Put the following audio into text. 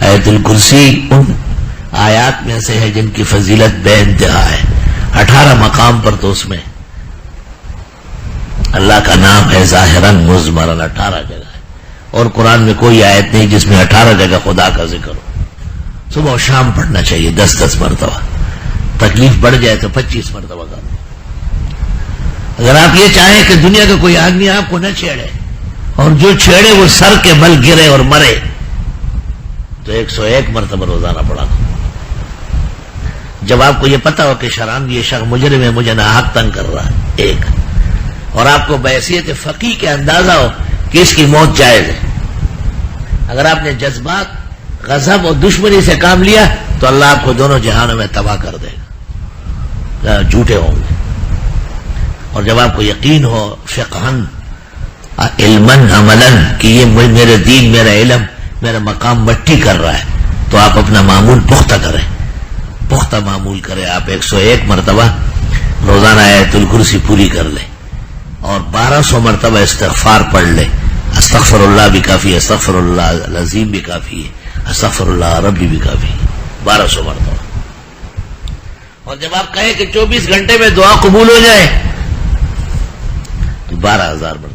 آیت الکرسی ان آیات میں سے ہے جن کی فضیلت بے انتہا ہے. 18 مقام پر تو اس میں اللہ کا نام ہے ظاہراً مضمراً 18 جگہ ہے. اور قرآن میں کوئی آیت نہیں جس میں 18 جگہ خدا کا ذکر ہو. صبح و شام پڑھنا چاہیے 10 مرتبہ. تکلیف بڑھ جائے تو 25 مرتبہ کا. اگر آپ یہ چاہیں کہ دنیا کا کوئی آدمی آپ کو نہ چھیڑے اور جو چھیڑے وہ سر کے بل گرے اور مرے تو 101 مرتبہ روزانہ پڑھا. جب آپ کو یہ پتا ہو کہ شران یہ شخص مجرم ہے, مجھے ناحق تنگ کر رہا ہے ایک, اور آپ کو بحیثیت فقیہ کے اندازہ ہو کہ اس کی موت جائز ہے. اگر آپ نے جذبات, غضب اور دشمنی سے کام لیا تو اللہ آپ کو دونوں جہانوں میں تباہ کر دے گا, جھوٹے ہوں گے. اور جب آپ کو یقین ہو فقہن علمن عملن کہ یہ میرے دین, میرا علم, میرا مقام مٹی کر رہا ہے, تو آپ اپنا معمول پختہ کریں, پختہ معمول کریں. آپ 101 مرتبہ روزانہ آیت الکرسی پوری کر لیں اور 1200 مرتبہ استغفار پڑھ لیں. استغفر اللہ بھی کافی ہے, استغفر اللہ العظیم بھی کافی ہے, استغفر اللہ ربی بھی کافی ہے, 1200 مرتبہ. اور جب آپ کہیں کہ 24 گھنٹے میں دعا قبول ہو جائے تو 12,000 مرتبہ.